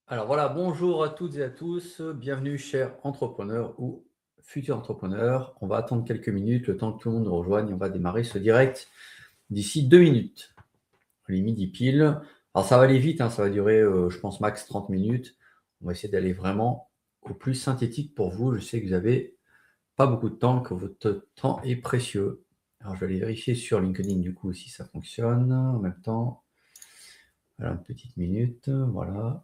Alors voilà, bonjour à toutes et à tous, bienvenue chers entrepreneurs ou futurs entrepreneurs. On va attendre quelques minutes, le temps que tout le monde nous rejoigne, on va démarrer ce direct d'ici 2 minutes. Il est midi pile. Alors ça va aller vite, ça va durer, je pense max 30 minutes. On va essayer d'aller vraiment au plus synthétique pour vous. Je sais que vous avez pas beaucoup de temps, que votre temps est précieux. Alors je vais aller vérifier sur LinkedIn du coup si ça fonctionne en même temps. Voilà, une petite minute, voilà.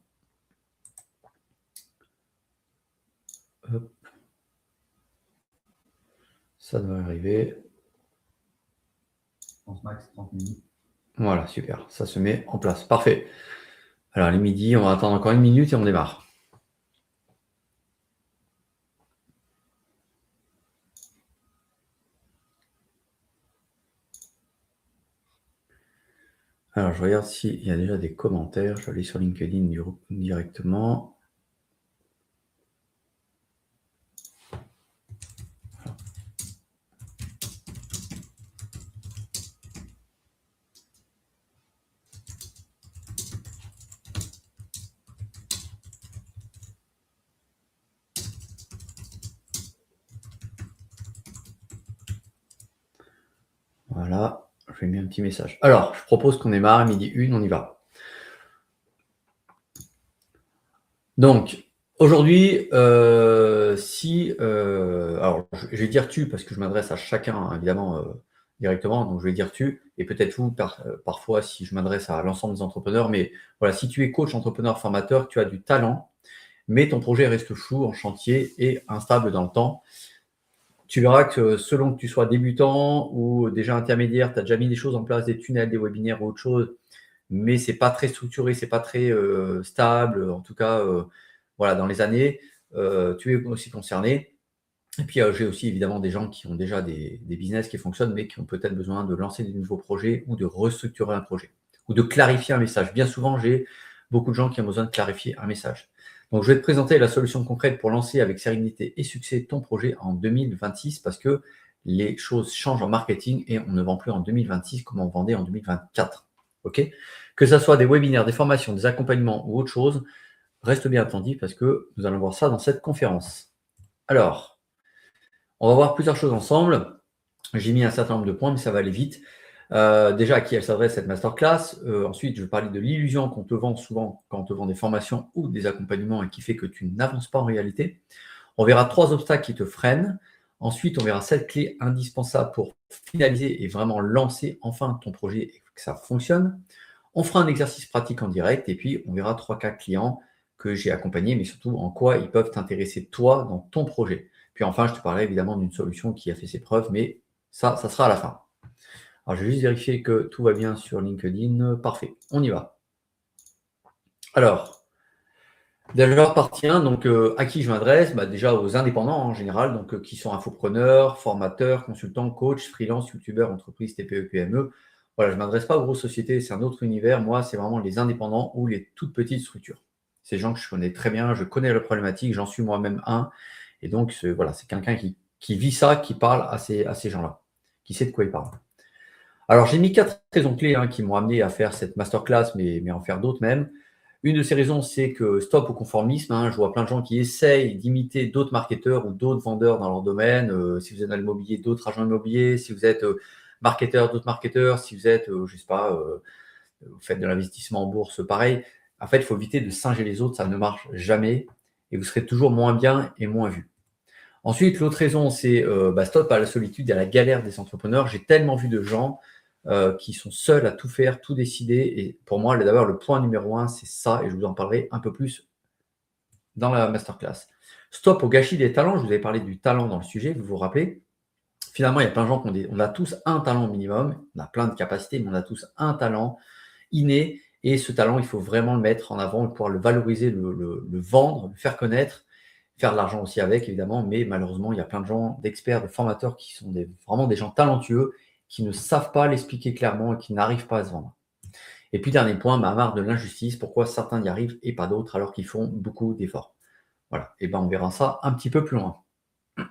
Hop. Ça devrait arriver. Je pense max 30 minutes. Voilà, super. Ça se met en place. Parfait. Alors, les midi, on va attendre encore une minute et on démarre. Alors, je regarde s'il y a déjà des commentaires. Je vais aller sur LinkedIn directement. Voilà, je vais mettre un petit message. Alors, je propose qu'on démarre, midi 1, on y va. Donc, aujourd'hui, alors, je vais dire tu parce que je m'adresse à chacun, évidemment, directement. Donc, je vais dire tu et peut-être vous, parfois, si je m'adresse à l'ensemble des entrepreneurs. Mais voilà, si tu es coach, entrepreneur, formateur, tu as du talent, mais ton projet reste flou, en chantier et instable dans le temps. Tu verras que selon que tu sois débutant ou déjà intermédiaire, tu as déjà mis des choses en place, des tunnels, des webinaires ou autre chose, mais c'est pas très structuré, c'est pas très stable. En tout cas, voilà, dans les années, tu es aussi concerné. Et puis, j'ai aussi évidemment des gens qui ont déjà des business qui fonctionnent, mais qui ont peut-être besoin de lancer des nouveaux projets ou de restructurer un projet ou de clarifier un message. Bien souvent, j'ai beaucoup de gens qui ont besoin de clarifier un message. Donc, je vais te présenter la solution concrète pour lancer avec sérénité et succès ton projet en 2026 parce que les choses changent en marketing et on ne vend plus en 2026 comme on vendait en 2024. OK ? Que ça soit des webinaires, des formations, des accompagnements ou autre chose, reste bien attentif parce que nous allons voir ça dans cette conférence. Alors, on va voir plusieurs choses ensemble. J'ai mis un certain nombre de points, mais ça va aller vite. Déjà, à qui elle s'adresse cette masterclass. Ensuite, je vais parler de l'illusion qu'on te vend souvent quand on te vend des formations ou des accompagnements et qui fait que tu n'avances pas en réalité. On verra 3 obstacles qui te freinent. Ensuite, on verra 7 clés indispensables pour finaliser et vraiment lancer enfin ton projet et que ça fonctionne. On fera un exercice pratique en direct et puis on verra 3 cas clients que j'ai accompagnés, mais surtout en quoi ils peuvent t'intéresser toi dans ton projet. Puis enfin, je te parlerai évidemment d'une solution qui a fait ses preuves, mais ça sera à la fin. Alors, je vais juste vérifier que tout va bien sur LinkedIn. Parfait, on y va. Alors, déjà partie 1, donc à qui je m'adresse? Déjà aux indépendants en général, donc qui sont infopreneurs, formateurs, consultants, coachs, freelance, youtubeurs, entreprises, TPE, PME. Voilà, je ne m'adresse pas aux grosses sociétés, c'est un autre univers. Moi, c'est vraiment les indépendants ou les toutes petites structures. Ces gens que je connais très bien, je connais leurs problématiques, j'en suis moi-même un. Et donc, voilà, c'est quelqu'un qui vit ça, qui parle à ces gens-là, qui sait de quoi il parle. Alors, j'ai mis 4 raisons clés qui m'ont amené à faire cette masterclass, mais en faire d'autres même. Une de ces raisons, c'est que stop au conformisme. Je vois plein de gens qui essayent d'imiter d'autres marketeurs ou d'autres vendeurs dans leur domaine. Si vous êtes dans l'immobilier, d'autres agents immobiliers. Si vous êtes marketeur, d'autres marketeurs. Si vous êtes, je sais pas, vous faites de l'investissement en bourse, pareil. En fait, il faut éviter de singer les autres. Ça ne marche jamais. Et vous serez toujours moins bien et moins vu. Ensuite, l'autre raison, c'est stop à la solitude et à la galère des entrepreneurs. J'ai tellement vu de gens qui sont seuls à tout faire, tout décider. Et pour moi, d'abord, le point numéro 1, c'est ça. Et je vous en parlerai un peu plus dans la masterclass. Stop au gâchis des talents. Je vous avais parlé du talent dans le sujet, vous vous rappelez. Finalement, il y a plein de gens on a tous un talent minimum. On a plein de capacités, mais on a tous un talent inné. Et ce talent, il faut vraiment le mettre en avant, pouvoir le valoriser, le vendre, le faire connaître, faire de l'argent aussi avec, évidemment. Mais malheureusement, il y a plein de gens, d'experts, de formateurs qui sont vraiment des gens talentueux, qui ne savent pas l'expliquer clairement et qui n'arrivent pas à se vendre. Et puis, dernier point, marre de l'injustice. Pourquoi certains y arrivent et pas d'autres alors qu'ils font beaucoup d'efforts. Voilà. Et on verra ça un petit peu plus loin.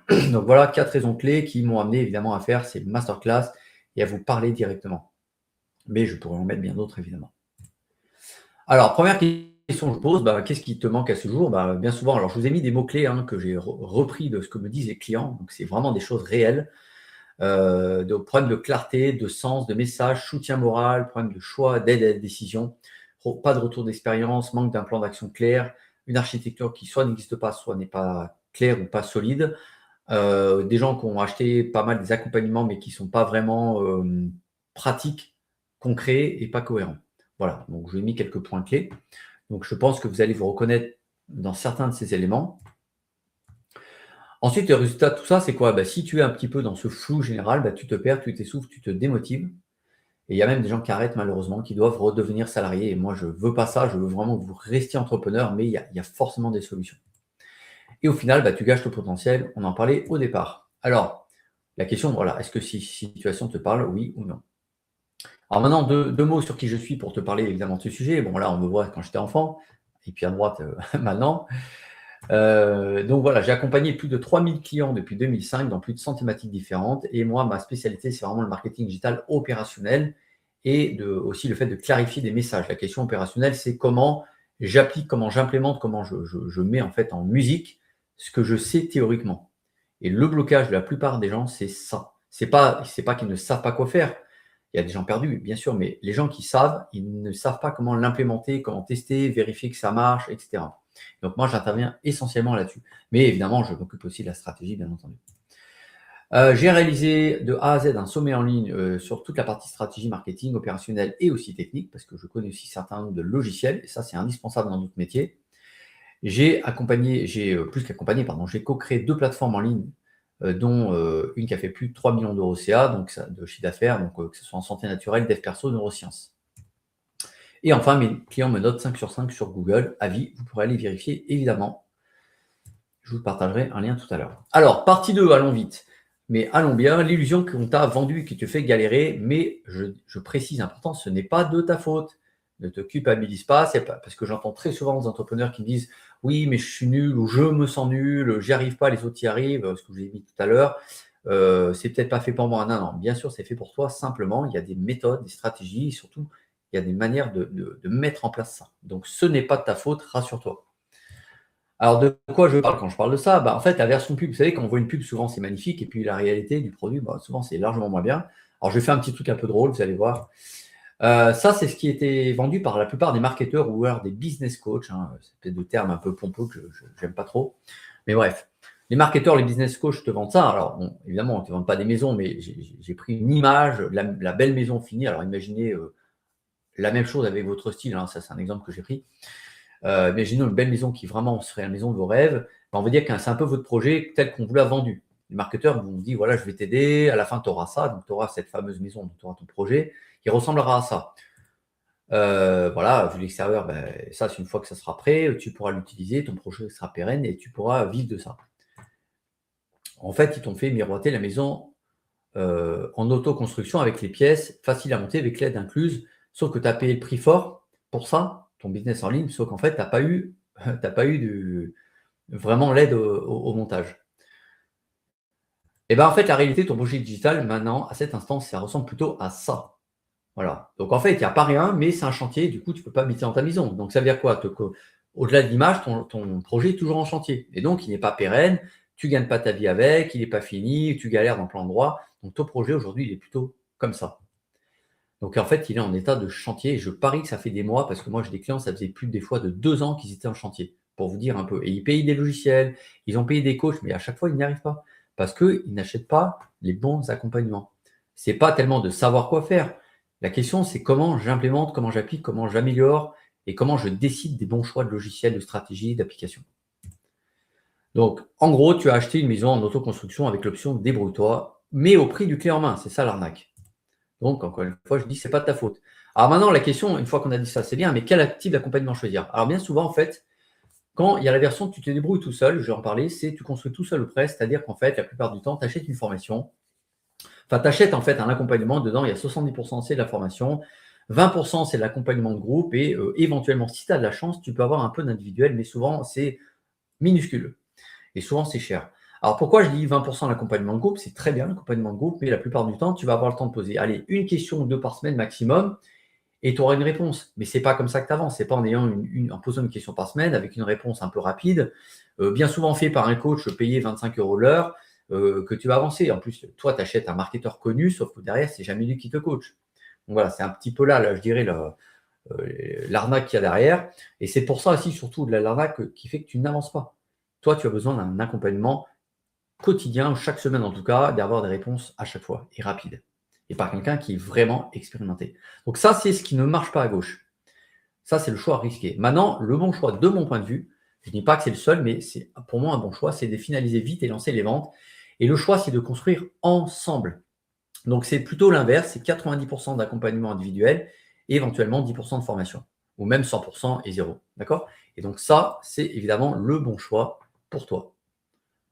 Donc voilà 4 raisons clés qui m'ont amené évidemment à faire ces masterclass et à vous parler directement. Mais je pourrais en mettre bien d'autres évidemment. Alors, première question que je pose, qu'est-ce qui te manque à ce jour? Bien souvent, alors je vous ai mis des mots-clés que j'ai repris de ce que me disent les clients, donc c'est vraiment des choses réelles. De problèmes de clarté, de sens, de message, soutien moral, problème de choix, d'aide à la décision, pas de retour d'expérience, manque d'un plan d'action clair, une architecture qui soit n'existe pas, soit n'est pas claire ou pas solide, des gens qui ont acheté pas mal des accompagnements mais qui ne sont pas vraiment pratiques, concrets et pas cohérents. Voilà, donc je vous ai mis quelques points clés. Donc je pense que vous allez vous reconnaître dans certains de ces éléments. Ensuite, le résultat de tout ça, c'est quoi? Si tu es un petit peu dans ce flou général, tu te perds, tu t'essouffles, tu te démotives. Et il y a même des gens qui arrêtent malheureusement, qui doivent redevenir salariés. Et moi, je ne veux pas ça, je veux vraiment que vous restiez entrepreneur, mais il y a forcément des solutions. Et au final, tu gâches le potentiel. On en parlait au départ. Alors, la question, voilà, est-ce que cette situation te parle, oui ou non? Alors maintenant, deux mots sur qui je suis pour te parler évidemment de ce sujet. Bon, là, on me voit quand j'étais enfant, et puis à droite, maintenant. Donc voilà, j'ai accompagné plus de 3000 clients depuis 2005 dans plus de 100 thématiques différentes. Et moi, ma spécialité, c'est vraiment le marketing digital opérationnel et aussi le fait de clarifier des messages. La question opérationnelle, c'est comment j'applique, comment j'implémente, comment je mets en fait en musique ce que je sais théoriquement. Et le blocage de la plupart des gens, c'est ça. C'est pas qu'ils ne savent pas quoi faire. Il y a des gens perdus, bien sûr, mais les gens qui savent, ils ne savent pas comment l'implémenter, comment tester, vérifier que ça marche, etc. Donc moi, j'interviens essentiellement là-dessus. Mais évidemment, je m'occupe aussi de la stratégie, bien entendu. J'ai réalisé de A à Z un sommet en ligne sur toute la partie stratégie marketing, opérationnelle et aussi technique, parce que je connais aussi certains nombre de logiciels, et ça, c'est indispensable dans notre métier. J'ai co-créé 2 plateformes en ligne, dont une qui a fait plus de 3 millions d'euros CA, donc de chiffre d'affaires, donc que ce soit en santé naturelle, dev perso, neurosciences. Et enfin, mes clients me notent 5 sur 5 sur Google. Avis, vous pourrez aller vérifier, évidemment. Je vous partagerai un lien tout à l'heure. Alors, partie 2, allons vite. Mais allons bien, l'illusion qu'on t'a vendue et qui te fait galérer, mais je précise important, ce n'est pas de ta faute. Ne te culpabilise pas, c'est pas parce que j'entends très souvent des entrepreneurs qui me disent oui, mais je suis nul ou je me sens nul, j'y arrive pas, les autres y arrivent, ce que je vous ai dit tout à l'heure. C'est peut-être pas fait pour moi. Non, non, bien sûr, c'est fait pour toi. Simplement, il y a des méthodes, des stratégies, et surtout, il y a des manières de mettre en place ça. Donc, ce n'est pas de ta faute, rassure-toi. Alors, de quoi je parle quand je parle de ça? En fait, la version pub, vous savez, quand on voit une pub, souvent c'est magnifique, et puis la réalité du produit, souvent c'est largement moins bien. Alors, je vais faire un petit truc un peu drôle, vous allez voir. Ça, c'est ce qui était vendu par la plupart des marketeurs ou alors des business coachs. C'est peut-être des termes un peu pompeux que je n'aime pas trop. Mais bref, les marketeurs, les business coachs te vendent ça. Alors, bon, évidemment, on ne te vend pas des maisons, mais j'ai pris une image, la belle maison finie. Alors, imaginez la même chose avec votre style. Ça, c'est un exemple que j'ai pris. Imaginez une belle maison qui vraiment serait la maison de vos rêves. On va dire que c'est un peu votre projet tel qu'on vous l'a vendu. Les marketeurs vous disent, voilà, je vais t'aider, à la fin, tu auras ça. Donc, tu auras cette fameuse maison, donc tu auras ton projet qui ressemblera à ça. Voilà, vu l'extérieur, ça, c'est une fois que ça sera prêt, tu pourras l'utiliser, ton projet sera pérenne et tu pourras vivre de ça. En fait, ils t'ont fait miroiter la maison en autoconstruction avec les pièces, faciles à monter avec l'aide incluse, sauf que tu as payé le prix fort pour ça, ton business en ligne, sauf qu'en fait, tu n'as pas eu, vraiment l'aide au montage. Et en fait, la réalité, ton projet digital, maintenant, à cet instant, ça ressemble plutôt à ça. Voilà. Donc en fait, il n'y a pas rien, mais c'est un chantier, du coup, tu ne peux pas habiter dans ta maison. Donc ça veut dire quoi? Au-delà de l'image, ton projet est toujours en chantier. Et donc, il n'est pas pérenne, tu ne gagnes pas ta vie avec, il n'est pas fini, tu galères dans plein d'endroits. Donc ton projet, aujourd'hui, il est plutôt comme ça. Donc en fait, il est en état de chantier. Et je parie que ça fait des mois, parce que moi, j'ai des clients, ça faisait plus des fois de 2 ans qu'ils étaient en chantier, pour vous dire un peu. Et ils payent des logiciels, ils ont payé des coachs, mais à chaque fois, ils n'y arrivent pas. Parce qu'ils n'achètent pas les bons accompagnements. Ce n'est pas tellement de savoir quoi faire. La question, c'est comment j'implémente, comment j'applique, comment j'améliore et comment je décide des bons choix de logiciels, de stratégies, d'applications. Donc, en gros, tu as acheté une maison en autoconstruction avec l'option débrouille-toi, mais au prix du clé en main. C'est ça l'arnaque. Donc, encore une fois, je dis, c'est pas de ta faute. Alors maintenant, la question, une fois qu'on a dit ça, c'est bien, mais quel type d'accompagnement choisir? Alors bien souvent, en fait, quand il y a la version tu te débrouilles tout seul, je vais en parler, c'est tu construis tout seul ou presque, c'est-à-dire qu'en fait, la plupart du temps, tu achètes une formation. Enfin, tu achètes en fait un accompagnement, dedans, il y a 70% c'est de la formation, 20% c'est de l'accompagnement de groupe et éventuellement, si tu as de la chance, tu peux avoir un peu d'individuel, mais souvent, c'est minuscule et souvent, c'est cher. Alors, pourquoi je dis 20% l'accompagnement de groupe? C'est très bien l'accompagnement de groupe, mais la plupart du temps, tu vas avoir le temps de poser, allez, une question ou 2 par semaine maximum et tu auras une réponse. Mais ce n'est pas comme ça que tu avances. Ce n'est pas en posant une question par semaine avec une réponse un peu rapide, bien souvent fait par un coach payé 25 € l'heure, que tu vas avancer. En plus, toi, tu achètes un marketeur connu, sauf que derrière, c'est jamais lui qui te coach. Donc voilà, c'est un petit peu là je dirais, l'arnaque qu'il y a derrière. Et c'est pour ça aussi, surtout, de l'arnaque qui fait que tu n'avances pas. Toi, tu as besoin d'un accompagnement quotidien, chaque semaine en tout cas, d'avoir des réponses à chaque fois et rapides. Et par quelqu'un qui est vraiment expérimenté. Donc ça, c'est ce qui ne marche pas à gauche. Ça, c'est le choix risqué. Maintenant, le bon choix, de mon point de vue, je ne dis pas que c'est le seul, mais c'est pour moi un bon choix, c'est de finaliser vite et lancer les ventes. Et le choix, c'est de construire ensemble. Donc, c'est plutôt l'inverse, c'est 90% d'accompagnement individuel et éventuellement 10% de formation, ou même 100% et 0. D'accord? Et donc ça, c'est évidemment le bon choix pour toi.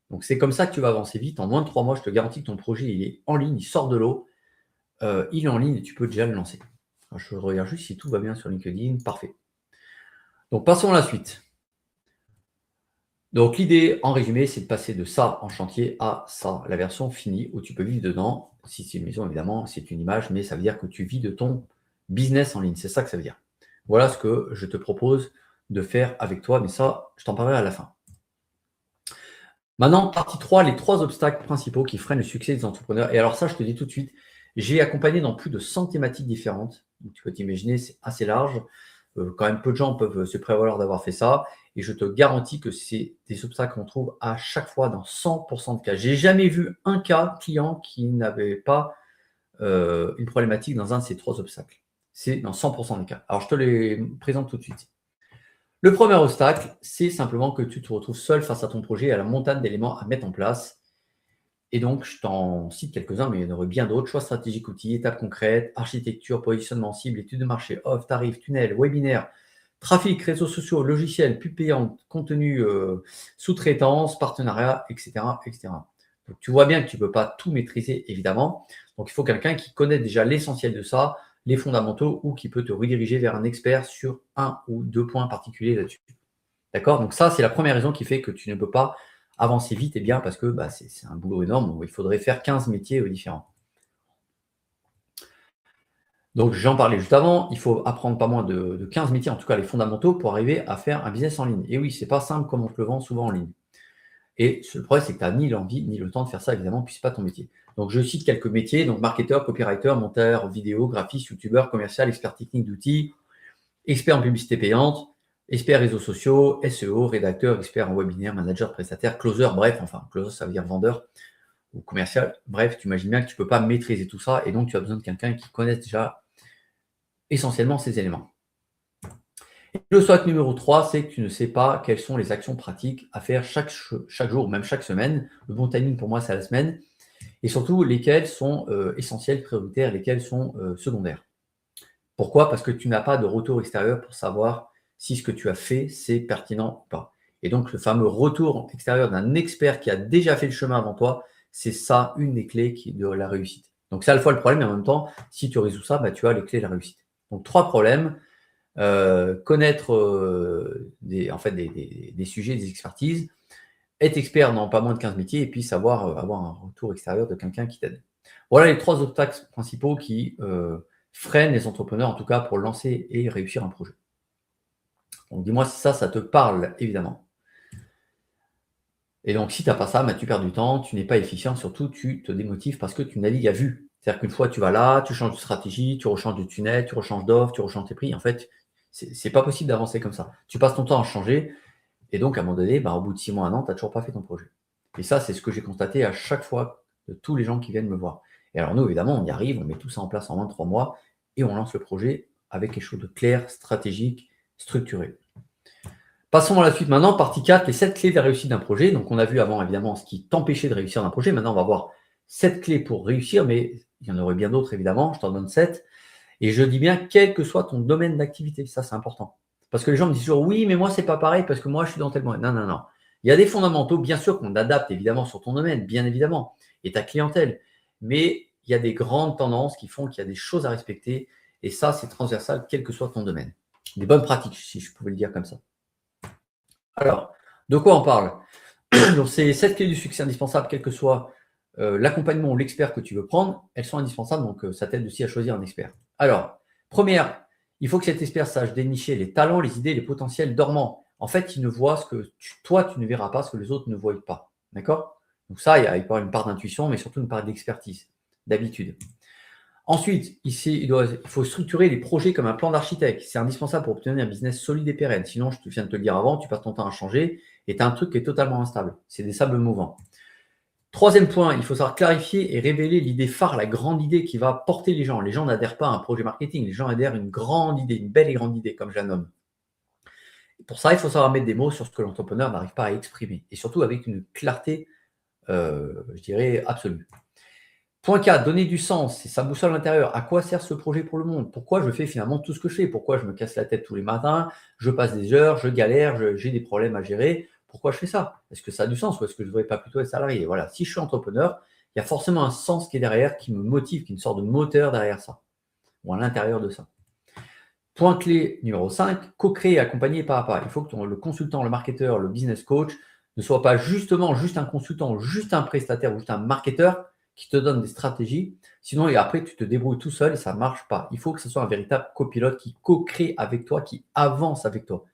Donc, c'est comme ça que tu vas avancer vite. En moins de 3 mois, je te garantis que ton projet, il est en ligne, il sort de l'eau, il est en ligne et tu peux déjà le lancer. Alors, je regarde juste si tout va bien sur LinkedIn. Parfait. Donc, passons à la suite. Donc, l'idée, en résumé, c'est de passer de ça en chantier à ça, la version finie où tu peux vivre dedans. Si c'est une maison, évidemment, c'est une image, mais ça veut dire que tu vis de ton business en ligne. C'est ça que ça veut dire. Voilà ce que je te propose de faire avec toi, mais ça, je t'en parlerai à la fin. Maintenant, partie 3, les 3 obstacles principaux qui freinent le succès des entrepreneurs. Et alors ça, je te dis tout de suite, j'ai accompagné dans plus de 100 thématiques différentes. Donc, tu peux t'imaginer, c'est assez large. Quand même, peu de gens peuvent se prévaloir d'avoir fait ça. Et je te garantis que c'est des obstacles qu'on trouve à chaque fois dans 100% de cas. J'ai jamais vu un cas client qui n'avait pas une problématique dans un de ces 3 obstacles. C'est dans 100% des cas. Alors, je te les présente tout de suite. Le premier obstacle, c'est simplement que tu te retrouves seul face à ton projet et à la montagne d'éléments à mettre en place. Et donc, je t'en cite quelques-uns, mais il y en aurait bien d'autres. Choix stratégique, outils, étapes concrètes, architecture, positionnement cible, études de marché, offre, tarifs, tunnel, webinaire, trafic, réseaux sociaux, logiciels, pub payante, contenu, sous-traitance, partenariat, etc., etc. Donc, tu vois bien que tu ne peux pas tout maîtriser, évidemment. Donc, il faut quelqu'un qui connaît déjà l'essentiel de ça, les fondamentaux, ou qui peut te rediriger vers un expert sur un ou 2 points particuliers là-dessus. D'accord? Donc ça, c'est la première raison qui fait que tu ne peux pas avancer vite et bien parce que c'est un boulot énorme où il faudrait faire 15 métiers différents. Donc j'en parlais juste avant, il faut apprendre pas moins de 15 métiers, en tout cas les fondamentaux, pour arriver à faire un business en ligne. Et oui, c'est pas simple comme on te le vend souvent en ligne. Et le problème, c'est que tu n'as ni l'envie ni le temps de faire ça, évidemment, puis ce n'est pas ton métier. Donc je cite quelques métiers, donc marketeur, copywriter, monteur vidéo, graphiste, youtubeur, commercial, expert technique d'outils, expert en publicité payante, expert réseaux sociaux, SEO, rédacteur, expert en webinaire, manager, prestataire, closer, bref, enfin, closer, ça veut dire vendeur ou commercial. Bref, tu imagines bien que tu ne peux pas maîtriser tout ça et donc tu as besoin de quelqu'un qui connaisse déjà essentiellement ces éléments. Et le SWOT numéro 3, c'est que tu ne sais pas quelles sont les actions pratiques à faire chaque jour, même chaque semaine. Le bon timing pour moi, c'est à la semaine. Et surtout, lesquelles sont essentielles, prioritaires, lesquelles sont secondaires. Pourquoi? Parce que tu n'as pas de retour extérieur pour savoir si ce que tu as fait, c'est pertinent ou pas. Et donc, le fameux retour extérieur d'un expert qui a déjà fait le chemin avant toi, c'est ça, une des clés de la réussite. Donc, c'est à la fois le problème, mais en même temps, si tu résous ça, tu as les clés de la réussite. Donc, 3 problèmes. Connaître des sujets, des expertises, être expert dans pas moins de 15 métiers et puis savoir avoir un retour extérieur de quelqu'un qui t'aide. Voilà les 3 obstacles principaux qui freinent les entrepreneurs, en tout cas pour lancer et réussir un projet. Donc dis-moi si ça te parle, évidemment. Et donc si tu n'as pas ça, tu perds du temps, tu n'es pas efficient, surtout tu te démotives parce que tu navigues à vue. C'est-à-dire qu'une fois tu vas là, tu changes de stratégie, tu rechanges de tunnel, tu rechanges d'offre, tu rechanges tes prix. En fait, c'est pas possible d'avancer comme ça. Tu passes ton temps à changer et donc à un moment donné, au bout de 6 mois, 1 an, tu n'as toujours pas fait ton projet. Et ça, c'est ce que j'ai constaté à chaque fois de tous les gens qui viennent me voir. Et alors nous, évidemment, on y arrive, on met tout ça en place en moins de 3 mois et on lance le projet avec quelque chose de clair, stratégique, structuré. Passons à la suite maintenant, partie 4, les 7 clés de la réussite d'un projet. Donc on a vu avant, évidemment, ce qui t'empêchait de réussir un projet. Maintenant, on va voir 7 clés pour réussir, mais il y en aurait bien d'autres, évidemment. Je t'en donne 7. Et je dis bien, quel que soit ton domaine d'activité, ça c'est important. Parce que les gens me disent toujours, oui, mais moi, c'est pas pareil parce que moi, je suis dans tel domaine. Non, non, non. Il y a des fondamentaux, bien sûr, qu'on adapte évidemment sur ton domaine, bien évidemment, et ta clientèle. Mais il y a des grandes tendances qui font qu'il y a des choses à respecter. Et ça, c'est transversal, quel que soit ton domaine. Des bonnes pratiques, si je pouvais le dire comme ça. Alors, de quoi on parle? Donc, ces 7 clés du succès indispensables, quel que soit l'accompagnement ou l'expert que tu veux prendre, elles sont indispensables. Donc, ça t'aide aussi à choisir un expert. Alors, première Il faut que cet expert sache dénicher les talents, les idées, les potentiels dormants. En fait, il ne voit ce que toi, tu ne verras pas, ce que les autres ne voient pas. D'accord? Donc ça, il peut y avoir une part d'intuition, mais surtout une part d'expertise, d'habitude. Ensuite, il faut structurer les projets comme un plan d'architecte. C'est indispensable pour obtenir un business solide et pérenne. Sinon, je viens de te le dire avant, tu passes ton temps à changer et tu as un truc qui est totalement instable. C'est des sables mouvants. Troisième point, il faut savoir clarifier et révéler l'idée phare, la grande idée qui va porter les gens. Les gens n'adhèrent pas à un projet marketing, les gens adhèrent à une grande idée, une belle et grande idée, comme je la nomme. Pour ça, il faut savoir mettre des mots sur ce que l'entrepreneur n'arrive pas à exprimer, et surtout avec une clarté, je dirais, absolue. Point 4, donner du sens, c'est sa boussole intérieure. À quoi sert ce projet pour le monde? Pourquoi je fais finalement tout ce que je fais? Pourquoi je me casse la tête tous les matins? Je passe des heures, je galère, j'ai des problèmes à gérer. Pourquoi je fais ça? Est-ce que ça a du sens ou est-ce que je ne devrais pas plutôt être salarié? Voilà, si je suis entrepreneur, il y a forcément un sens qui est derrière, qui me motive, qui est une sorte de moteur derrière ça, ou à l'intérieur de ça. Point clé numéro 5, co-créer et accompagner pas à pas. Il faut que le consultant, le marketeur, le business coach ne soit pas justement juste un consultant, juste un prestataire ou juste un marketeur qui te donne des stratégies. Sinon, et après, tu te débrouilles tout seul et ça ne marche pas. Il faut que ce soit un véritable copilote qui co-crée avec toi, qui avance avec toi.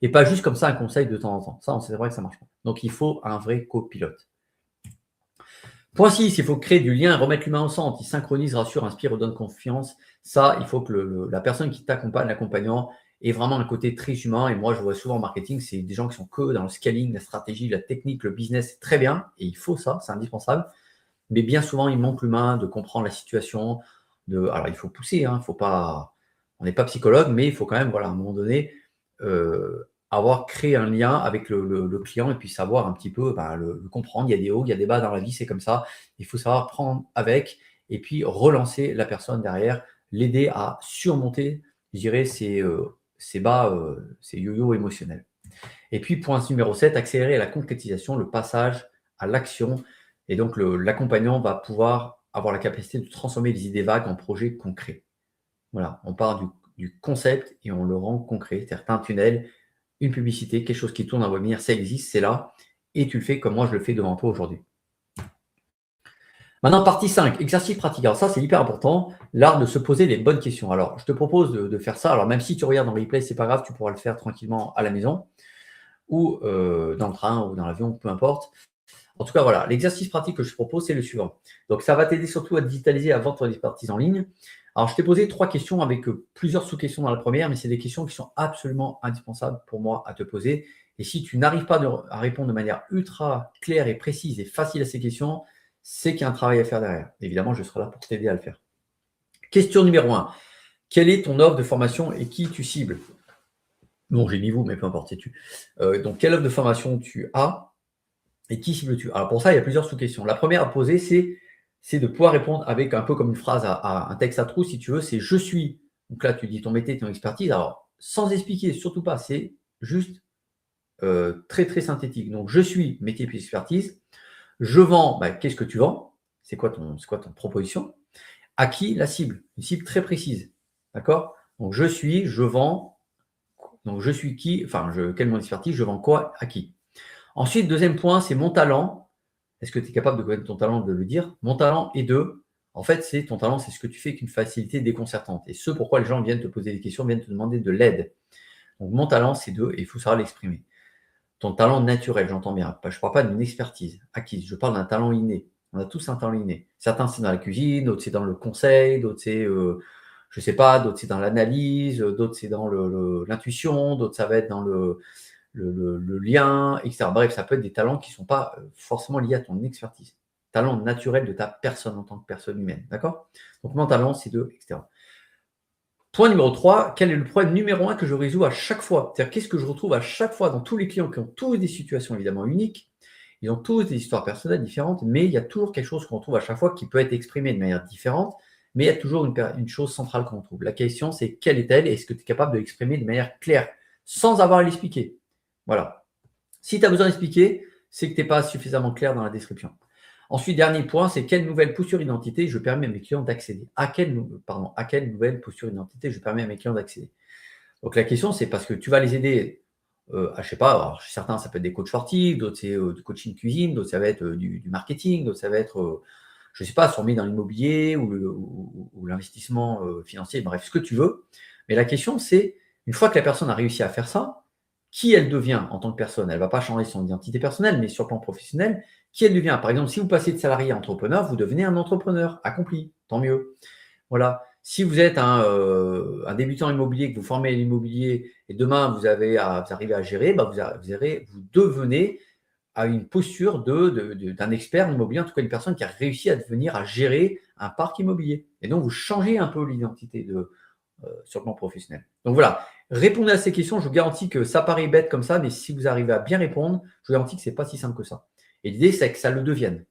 Et pas juste comme ça un conseil de temps en temps. Ça, c'est vrai que ça ne marche pas. Donc, il faut un vrai copilote. Point 6, il faut créer du lien, remettre l'humain au centre. Il synchronise, rassure, inspire, redonne confiance. Ça, il faut que la personne qui t'accompagne, l'accompagnant, ait vraiment un côté très humain. Et moi, je vois souvent en marketing, c'est des gens qui sont que dans le scaling, la stratégie, la technique, le business, c'est très bien. Et il faut ça, c'est indispensable. Mais bien souvent, il manque l'humain, de comprendre la situation. Alors, il faut pousser, hein, faut pas, on n'est pas psychologue, mais il faut quand même, voilà, à un moment donné, avoir créé un lien avec le client et puis savoir un petit peu le comprendre. Il y a des hauts, il y a des bas dans la vie, c'est comme ça. Il faut savoir prendre avec et puis relancer la personne derrière, l'aider à surmonter, je dirais, ces bas, ces yo-yo émotionnels. Et puis, point numéro 7, accélérer la concrétisation, le passage à l'action. Et donc, l'accompagnant va pouvoir avoir la capacité de transformer les idées vagues en projets concrets. Voilà, on part du concept et on le rend concret. C'est-à-dire, tu as un tunnel, une publicité, quelque chose qui tourne en webinaire, ça existe, c'est là, et tu le fais comme moi je le fais devant toi aujourd'hui. Maintenant, partie 5, exercice pratique. Alors ça, c'est hyper important, l'art de se poser les bonnes questions. Alors, je te propose de faire ça. Alors, même si tu regardes en replay, c'est pas grave, tu pourras le faire tranquillement à la maison, ou dans le train, ou dans l'avion, peu importe. En tout cas, voilà, l'exercice pratique que je te propose, c'est le suivant. Donc, ça va t'aider surtout à digitaliser, à vendre ton expertise en ligne. Alors, je t'ai posé 3 questions avec plusieurs sous-questions dans la première, mais c'est des questions qui sont absolument indispensables pour moi à te poser. Et si tu n'arrives pas à répondre de manière ultra claire et précise et facile à ces questions, c'est qu'il y a un travail à faire derrière. Évidemment, je serai là pour t'aider à le faire. Question numéro 1. Quelle est ton offre de formation et qui tu cibles? Bon, j'ai mis vous, mais peu importe, c'est tu. Donc, quelle offre de formation tu as et qui cibles-tu? Alors, pour ça, il y a plusieurs sous-questions. La première à poser, c'est de pouvoir répondre avec un peu comme une phrase à un texte à trous, si tu veux, c'est je suis. Donc là, tu dis ton métier, ton expertise. Alors, sans expliquer, surtout pas, c'est juste très, très synthétique. Donc, je suis métier puis expertise. Je vends, qu'est-ce que tu vends? C'est quoi ton proposition? À qui la cible? Une cible très précise. D'accord? Donc, je suis, je vends. Donc, je suis qui? Enfin, quel est mon expertise? Je vends quoi? À qui? Ensuite, deuxième point, c'est mon talent. Est-ce que tu es capable de connaître ton talent, de le dire? Mon talent est de. En fait, c'est ton talent, c'est ce que tu fais avec une facilité déconcertante. Et ce pourquoi les gens viennent te poser des questions, viennent te demander de l'aide. Donc, mon talent, c'est de, et il faut savoir l'exprimer. Ton talent naturel, j'entends bien. Je ne parle pas d'une expertise acquise, je parle d'un talent inné. On a tous un talent inné. Certains, c'est dans la cuisine, d'autres, c'est dans le conseil, d'autres, c'est, je ne sais pas, d'autres, c'est dans l'analyse, d'autres, c'est dans l'intuition, d'autres, ça va être dans le lien, etc. Bref, ça peut être des talents qui ne sont pas forcément liés à ton expertise. Talent naturel de ta personne en tant que personne humaine. D'accord? Donc, mon talent, c'est de, etc. Point numéro 3, quel est le problème numéro 1 que je résous à chaque fois? C'est-à-dire, qu'est-ce que je retrouve à chaque fois dans tous les clients qui ont tous des situations évidemment uniques, ils ont tous des histoires personnelles différentes, mais il y a toujours quelque chose qu'on trouve à chaque fois qui peut être exprimé de manière différente, mais il y a toujours une chose centrale qu'on trouve. La question, c'est quelle est-elle et est-ce que tu es capable de l'exprimer de manière claire, sans avoir à l'expliquer? Voilà. Si tu as besoin d'expliquer, c'est que tu n'es pas suffisamment clair dans la description. Ensuite, dernier point, c'est quelle nouvelle posture identité je permets à mes clients d'accéder? À quelle nouvelle posture identité je permets à mes clients d'accéder? Donc la question, c'est parce que tu vas les aider à, je sais pas, alors, certains, ça peut être des coachs sportifs, d'autres, c'est du coaching cuisine, d'autres, ça va être du marketing, d'autres, ça va être, je ne sais pas, se former dans l'immobilier ou l'investissement financier, bref, ce que tu veux. Mais la question, c'est, une fois que la personne a réussi à faire ça, qui elle devient en tant que personne? Elle ne va pas changer son identité personnelle, mais sur le plan professionnel, qui elle devient? Par exemple, si vous passez de salarié à entrepreneur, vous devenez un entrepreneur accompli, tant mieux. Voilà. Si vous êtes un débutant immobilier, que vous formez à l'immobilier et demain vous arrivez à gérer, bah vous devenez à une posture d'un expert immobilier, en tout cas une personne qui a réussi à devenir, à gérer un parc immobilier. Et donc vous changez un peu l'identité sur le plan professionnel. Donc voilà, répondez à ces questions. Je vous garantis que ça paraît bête comme ça, mais si vous arrivez à bien répondre, je vous garantis que ce n'est pas si simple que ça. Et l'idée, c'est que ça le devienne.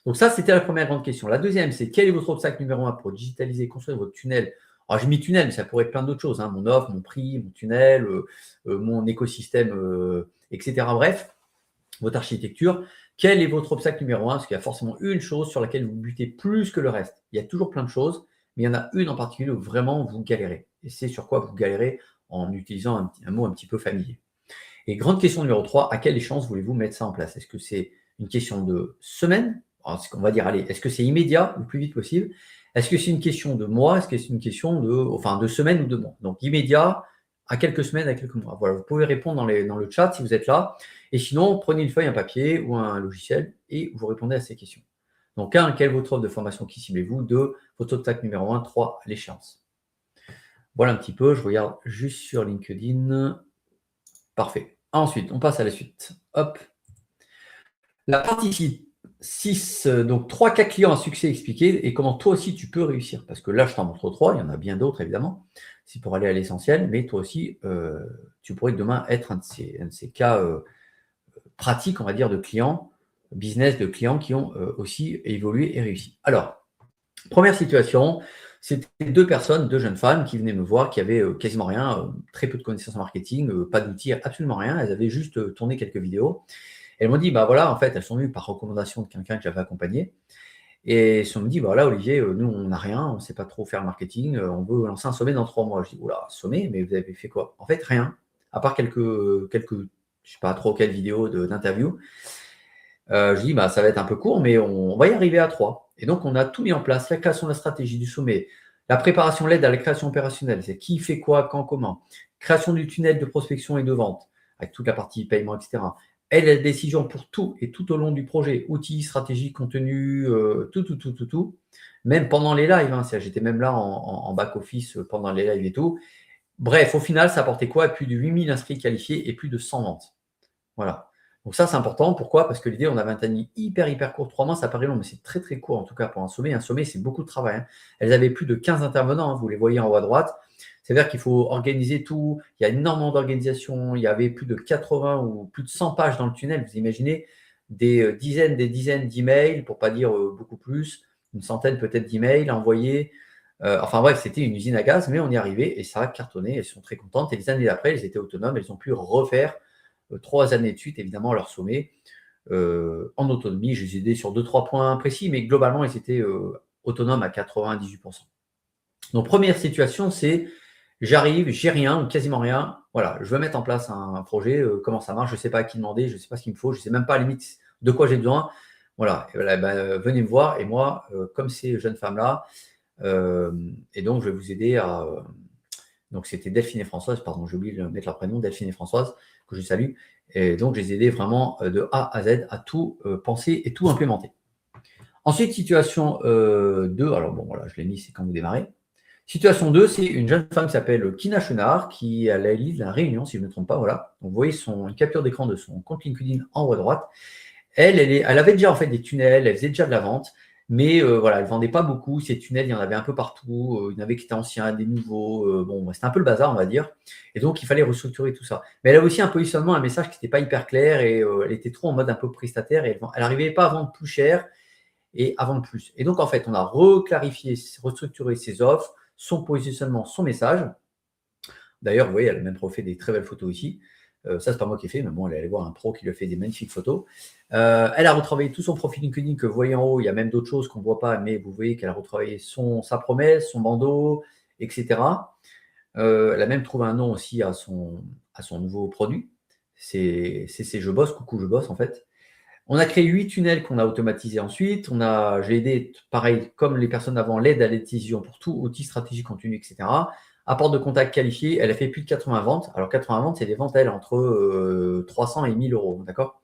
Donc ça, c'était la première grande question. La deuxième, c'est quel est votre obstacle numéro un pour digitaliser et construire votre tunnel? Alors, j'ai mis tunnel, mais ça pourrait être plein d'autres choses. Mon offre, mon prix, mon tunnel, mon écosystème, etc. Bref, votre architecture. Quel est votre obstacle numéro un? Parce qu'il y a forcément une chose sur laquelle vous butez plus que le reste. Il y a toujours plein de choses, mais il y en a une en particulier où vraiment vous galérez. Et c'est sur quoi vous galérez en utilisant un mot un petit peu familier. Et grande question numéro 3, à quelle échéance voulez-vous mettre ça en place? Est-ce que c'est une question de semaine? On va dire, allez, est-ce que c'est immédiat, le plus vite possible? Est-ce que c'est une question de mois? Est-ce que c'est une question de semaines ou de mois? Donc immédiat, à quelques semaines, à quelques mois. Voilà, vous pouvez répondre dans le chat si vous êtes là. Et sinon, prenez une feuille, un papier ou un logiciel et vous répondez à ces questions. Donc 1, quelle est votre offre de formation, qui ciblez-vous? 2, votre obstacle numéro 1, 3, l'échéance. Voilà un petit peu, je regarde juste sur LinkedIn. Parfait. Ensuite, on passe à la suite. Hop. La partie 6, donc 3 cas clients à succès expliqués et comment toi aussi tu peux réussir. Parce que là, je t'en montre 3, il y en a bien d'autres évidemment, c'est pour aller à l'essentiel, mais toi aussi, tu pourrais demain être un de ces cas pratiques, on va dire, de clients, business de clients qui ont aussi évolué et réussi. Alors, première situation, c'était 2 personnes, 2 jeunes femmes qui venaient me voir, qui avaient quasiment rien, très peu de connaissances en marketing, pas d'outils, absolument rien. Elles avaient juste tourné quelques vidéos. Elles m'ont dit, bah voilà, en fait, elles sont venues par recommandation de quelqu'un que j'avais accompagné. Et elles m'ont dit, bah voilà, Olivier, nous, on n'a rien, on ne sait pas trop faire le marketing, on veut lancer un sommet dans 3 mois. Je dis, oula, sommet, mais vous avez fait quoi? En fait, rien, à part quelques je sais pas, 3 ou 4 vidéos d'interviews. Je dis, bah, ça va être un peu court, mais on va y arriver à 3. Et donc, on a tout mis en place, la création de la stratégie du sommet, la préparation, l'aide à la création opérationnelle, c'est qui fait quoi, quand, comment, création du tunnel de prospection et de vente, avec toute la partie paiement, etc. Aide à la décision pour tout et tout au long du projet, outils, stratégie, contenu, tout. Même pendant les lives, j'étais même là en back-office pendant les lives et tout. Bref, au final, ça apportait quoi? Plus de 8000 inscrits qualifiés et plus de 100 ventes. Voilà. Donc ça, c'est important. Pourquoi? Parce que l'idée, on avait un timing hyper court. 3 mois, ça paraît long, mais c'est très court, en tout cas, pour un sommet. Un sommet, c'est beaucoup de travail. Elles avaient plus de 15 intervenants, vous les voyez en haut à droite. C'est-à-dire qu'il faut organiser tout. Il y a énormément d'organisation. Il y avait plus de 80 ou plus de 100 pages dans le tunnel. Vous imaginez des dizaines d'emails, pour pas dire beaucoup plus, une centaine peut-être d'emails envoyés. Enfin bref, c'était une usine à gaz, mais on y arrivait et ça a cartonné. Elles sont très contentes. Et les années d'après, elles étaient autonomes. Elles ont pu refaire 3 années de suite, évidemment, leur sommet en autonomie. Je les ai aidés sur 2-3 points précis, mais globalement, ils étaient autonomes à 98%. Donc, première situation, c'est j'arrive, j'ai rien ou quasiment rien. Voilà, je veux mettre en place un projet, comment ça marche, je ne sais pas à qui demander, je ne sais pas ce qu'il me faut, je ne sais même pas à la limite de quoi j'ai besoin. Voilà, et voilà venez me voir et moi, comme ces jeunes femmes-là, et donc je vais vous aider à. Donc c'était Delphine et Françoise, pardon, j'ai oublié de mettre leur prénom, Delphine et Françoise, que je salue. Et donc je les ai aidés vraiment de A à Z à tout penser et tout implémenter. Ensuite, situation 2, alors bon voilà, je l'ai mis, c'est quand vous démarrez. Situation 2, c'est une jeune femme qui s'appelle Kina Chenard, qui est à l'île de la Réunion, si je ne me trompe pas, voilà. Donc vous voyez une capture d'écran de son compte LinkedIn en haut à droite. Elle avait déjà en fait des tunnels, elle faisait déjà de la vente, mais voilà, elle ne vendait pas beaucoup. Ces tunnels, il y en avait un peu partout. Il y en avait qui étaient anciens, des nouveaux. Bon, c'était un peu le bazar, on va dire. Et donc, il fallait restructurer tout ça. Mais elle avait aussi un positionnement, un message qui n'était pas hyper clair et elle était trop en mode un peu prestataire et elle n'arrivait pas à vendre plus cher et à vendre plus. Et donc, en fait, on a reclarifié, restructuré ses offres, son positionnement, son message. D'ailleurs, vous voyez, elle a même refait des très belles photos ici. Ça, c'est pas moi qui ai fait, mais bon, elle est allée voir un pro qui lui a fait des magnifiques photos. Elle a retravaillé tout son profil LinkedIn que vous voyez en haut. Il y a même d'autres choses qu'on ne voit pas, mais vous voyez qu'elle a retravaillé sa promesse, son bandeau, etc. Elle a même trouvé un nom aussi à son nouveau produit. C'est Je bosse, coucou, je bosse, en fait. On a créé 8 tunnels qu'on a automatisés ensuite. J'ai aidé, pareil, comme les personnes avant, l'aide à la décision pour tout outil stratégique continu, etc. Apport de contact qualifié, elle a fait plus de 80 ventes. Alors 80 ventes, c'est des ventes, entre 300 et 1000 euros, d'accord?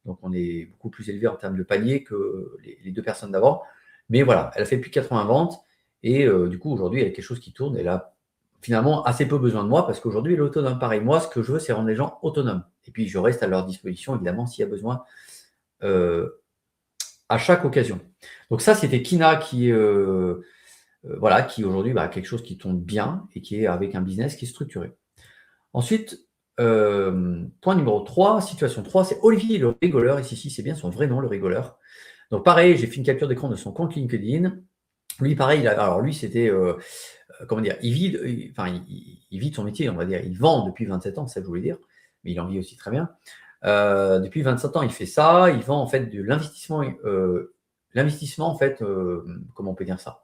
Donc on est beaucoup plus élevé en termes de panier que les deux personnes d'avant. Mais voilà, elle a fait plus de 80 ventes et du coup aujourd'hui elle a quelque chose qui tourne. Elle a finalement assez peu besoin de moi parce qu'aujourd'hui elle est autonome. Pareil, moi ce que je veux c'est rendre les gens autonomes. Et puis je reste à leur disposition évidemment s'il y a besoin à chaque occasion. Donc ça c'était Kina qui aujourd'hui a quelque chose qui tourne bien et qui est avec un business qui est structuré. Ensuite, point numéro 3, situation 3, c'est Olivier le rigoleur. Ici, c'est bien son vrai nom, le rigoleur. Donc pareil, j'ai fait une capture d'écran de son compte LinkedIn. Lui, pareil, alors lui, c'était, comment dire, il vit son métier, on va dire. Il vend depuis 27 ans, c'est ça que je voulais dire, mais il en vit aussi très bien. Depuis 27 ans, il fait ça. Il vend en fait de l'investissement, en fait, comment on peut dire ça,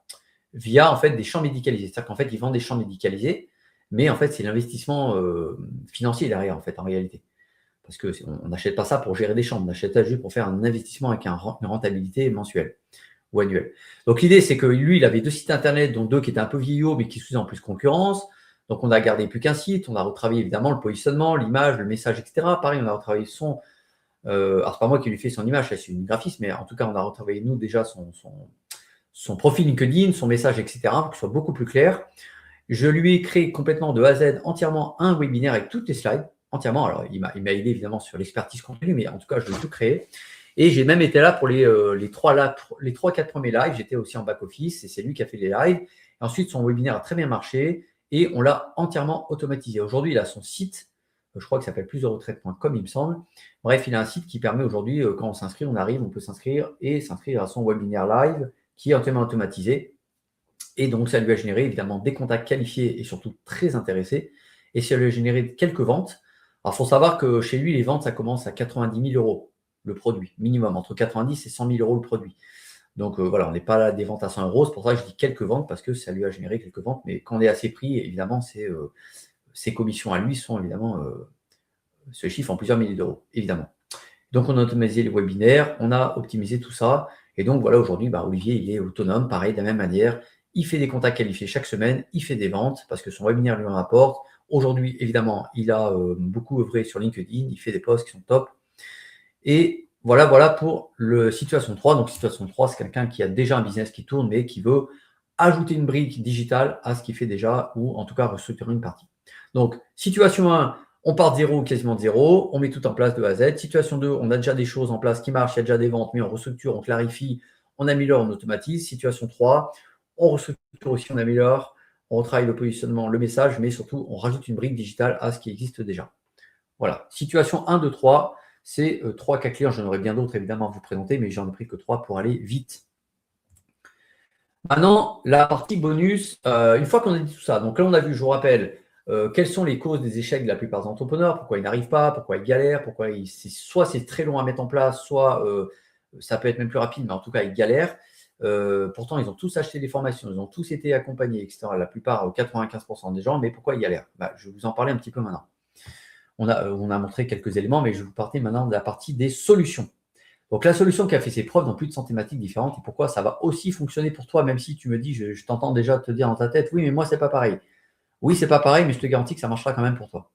via en fait des champs médicalisés. C'est-à-dire qu'en fait, il vend des champs médicalisés, mais en fait, c'est l'investissement financier derrière, en fait, en réalité. Parce qu'on n'achète pas ça pour gérer des champs, on achète ça juste pour faire un investissement avec une rentabilité mensuelle ou annuelle. Donc l'idée, c'est que lui, il avait 2 sites internet, dont 2 qui étaient un peu vieillots, mais qui se faisaient en plus concurrence. Donc on a gardé plus qu'un site, on a retravaillé évidemment le positionnement, l'image, le message, etc. Pareil, on a retravaillé son. Alors c'est pas moi qui lui fais son image, c'est une graphiste, mais en tout cas, on a retravaillé nous déjà son profil LinkedIn, son message, etc. pour que ce soit beaucoup plus clair. Je lui ai créé complètement de A à Z entièrement un webinaire avec toutes les slides, entièrement. Alors, il m'a aidé évidemment sur l'expertise contenu, mais en tout cas, je l'ai tout créé. Et j'ai même été là pour les 3-4 premiers lives. J'étais aussi en back-office et c'est lui qui a fait les lives. Et ensuite, son webinaire a très bien marché et on l'a entièrement automatisé. Aujourd'hui, il a son site, je crois que ça s'appelle plusderetraite.com, il me semble. Bref, il a un site qui permet aujourd'hui, quand on s'inscrit, on peut s'inscrire à son webinaire live qui est entièrement automatisé. Et donc, ça lui a généré évidemment des contacts qualifiés et surtout très intéressés. Et ça lui a généré quelques ventes. Alors, il faut savoir que chez lui, les ventes, ça commence à 90 000 euros le produit, minimum, entre 90 et 100 000 euros le produit. Donc, voilà, on n'est pas là des ventes à 100 euros. C'est pour ça que je dis quelques ventes parce que ça lui a généré quelques ventes. Mais quand on est à ses prix, évidemment, ses commissions à lui sont évidemment se chiffrent en plusieurs milliers d'euros, évidemment. Donc, on a automatisé les webinaires, on a optimisé tout ça. Et donc, voilà, aujourd'hui, Olivier, il est autonome, pareil, de la même manière. Il fait des contacts qualifiés chaque semaine, il fait des ventes parce que son webinaire lui en rapporte. Aujourd'hui, évidemment, il a beaucoup œuvré sur LinkedIn, il fait des posts qui sont top. Et voilà pour le situation 3. Donc, situation 3, c'est quelqu'un qui a déjà un business qui tourne, mais qui veut ajouter une brique digitale à ce qu'il fait déjà, ou en tout cas restructurer une partie. Donc, situation 1, on part de zéro, quasiment de zéro, on met tout en place de A à Z. Situation 2, on a déjà des choses en place qui marchent, il y a déjà des ventes, mais on restructure, on clarifie, on améliore, on automatise. Situation 3, on restructure aussi, on améliore, on retravaille le positionnement, le message, mais surtout, on rajoute une brique digitale à ce qui existe déjà. Voilà. Situation 1, 2, 3, c'est 3 cas clients. J'en aurais bien d'autres, évidemment, à vous présenter, mais j'en ai pris que 3 pour aller vite. Maintenant, la partie bonus, une fois qu'on a dit tout ça, donc là, on a vu, je vous rappelle, quelles sont les causes des échecs de la plupart des entrepreneurs, pourquoi ils n'arrivent pas, pourquoi ils galèrent, soit c'est très long à mettre en place, soit ça peut être même plus rapide, mais en tout cas, ils galèrent. Pourtant, ils ont tous acheté des formations, ils ont tous été accompagnés, etc. La plupart, 95% des gens, mais pourquoi ils galèrent? Je vais vous en parler un petit peu maintenant. On a montré quelques éléments, mais je vais vous parler maintenant de la partie des solutions. Donc, la solution qui a fait ses preuves dans plus de 100 thématiques différentes et pourquoi ça va aussi fonctionner pour toi, même si tu me dis, je t'entends déjà te dire dans ta tête, oui, mais moi, c'est pas pareil. Oui, c'est pas pareil, mais je te garantis que ça marchera quand même pour toi.